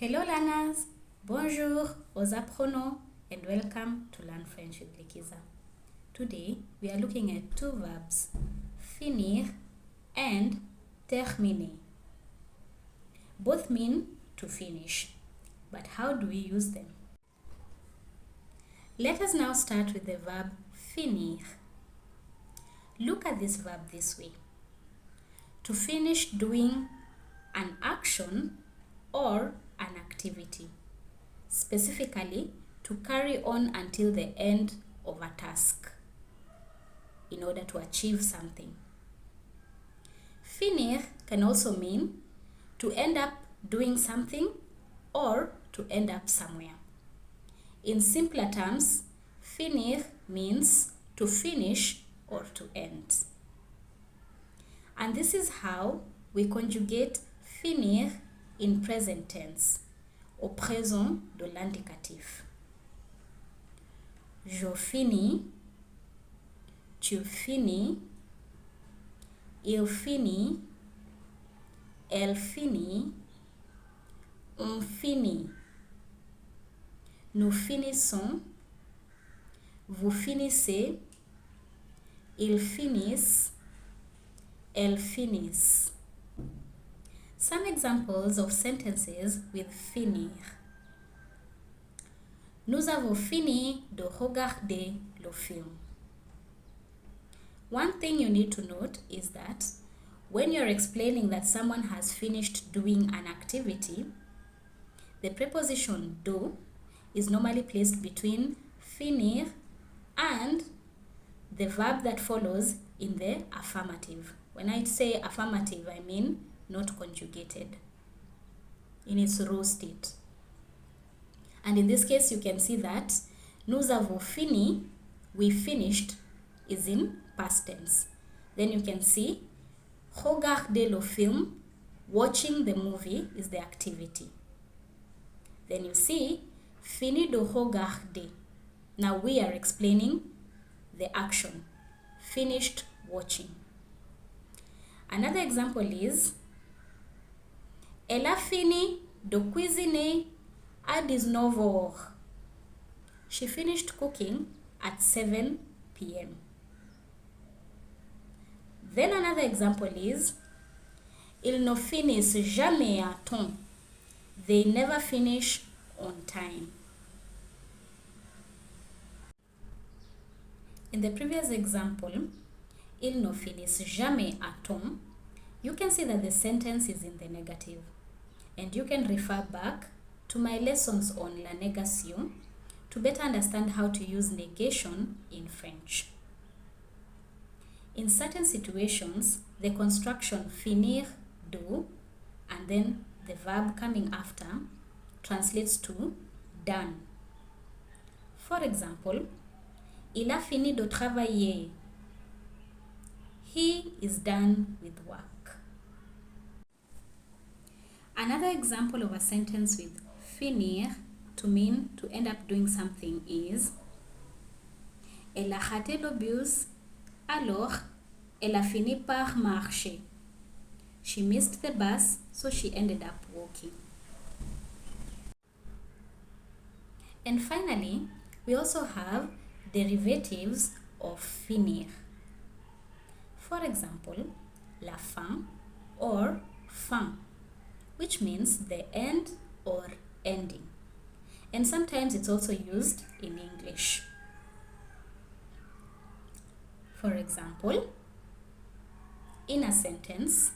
Hello learners, bonjour aux apprenants and welcome to Learn French with Likiza. Today we are looking at two verbs, finir and terminer. Both mean to finish, but how do we use them? Let us now start with the verb finir. Look at this verb this way. To finish doing an action or an activity, specifically to carry on until the end of a task in order to achieve something. Finir can also mean to end up doing something or to end up somewhere. In simpler terms, finir means to finish or to end. And this is how we conjugate finir in present tense, au présent de l'indicatif. Je finis, tu finis, il finit, elle finit, on finit. Nous finissons, vous finissez, ils finissent, elles finissent. Some examples of sentences with finir. Nous avons fini de regarder le film. One thing you need to note is that when you're explaining that someone has finished doing an activity, the preposition do is normally placed between finir and the verb that follows in the affirmative. When I say affirmative, I mean not conjugated in its raw state. And in this case, you can see that nous avons fini, we finished, is in past tense. Then you can see regarder le film, watching the movie, is the activity. Then you see fini de regarder. Now we are explaining the action, finished watching. Another example is elle a fini de cuisiner à 19h. She finished cooking at 7 p.m. Then another example is ils ne finissent jamais à temps. They never finish on time. In the previous example, ils ne finissent jamais à temps, you can see that the sentence is in the negative. And you can refer back to my lessons on la négation to better understand how to use negation in French. In certain situations, the construction finir, do, and then the verb coming after translates to done. For example, il a fini de travailler. He is done with work. Another example of a sentence with finir to mean to end up doing something is elle a raté le bus, alors elle a fini par marcher. She missed the bus, so she ended up walking. And finally, we also have derivatives of finir. For example, la fin or fin, which means the end or ending. And sometimes it's also used in English. For example, in a sentence,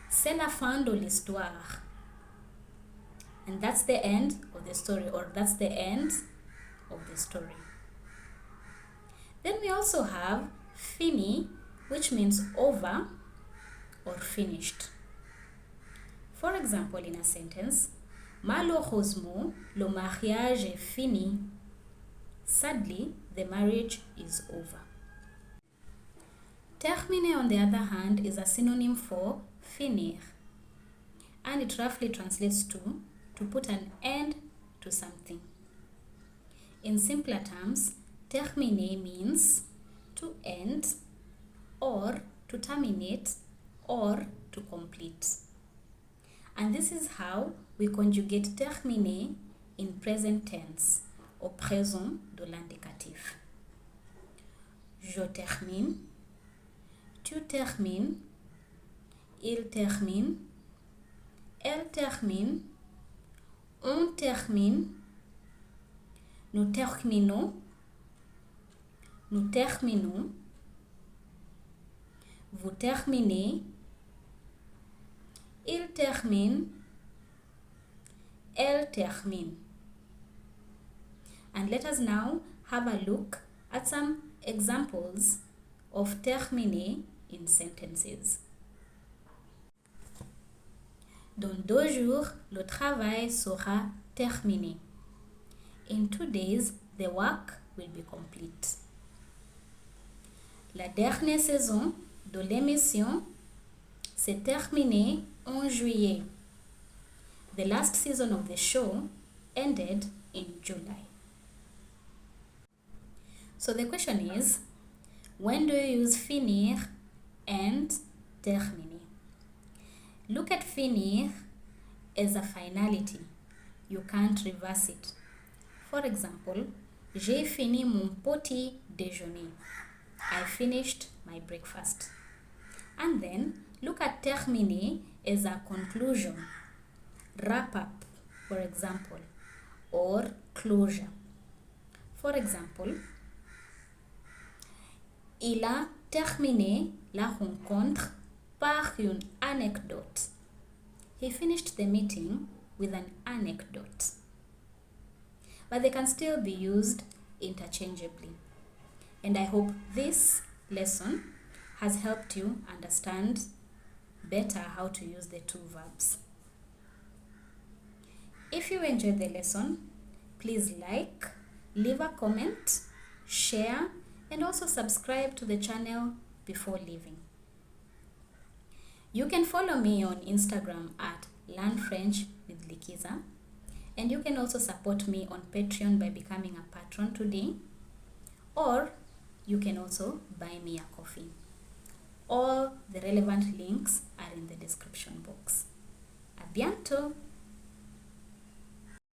c'est la fin de l'histoire. And that's the end of the story, or that's the end of the story. Then we also have fini, which means over or finished. For example, in a sentence, malheureusement, le mariage est fini. Sadly, the marriage is over. Terminer, on the other hand, is a synonym for finir, and it roughly translates to put an end to something. In simpler terms, terminer means to end, or to terminate, or to complete. And this is how we conjugate terminer in present tense, au présent de l'indicatif. Je termine, tu termines, il termine, elle termine, on termine, nous terminons, nous terminons, vous terminez, il termine, elle termine. And let us now have a look at some examples of terminer in sentences. Dans 2 jours, le travail sera terminé. In 2 days, the work will be complete. La dernière saison de l'émission s'est terminée en juillet. The last season of the show ended in July. So the question is, when do you use finir and terminer? Look at finir as a finality. You can't reverse it. For example, j'ai fini mon petit déjeuner. I finished my breakfast. And then look at terminer as a conclusion, wrap up, for example, or closure. For example, il a terminé la rencontre par une anecdote. He finished the meeting with an anecdote. But they can still be used interchangeably. And I hope this lesson has helped you understand better how to use the 2 verbs. If you enjoyed the lesson, please like, leave a comment, share, and also subscribe to the channel before leaving. You can follow me on Instagram at Learn French with Likiza, and you can also support me on Patreon by becoming a patron today, or you can also buy me a coffee. All the relevant links are in the description box. A bientôt!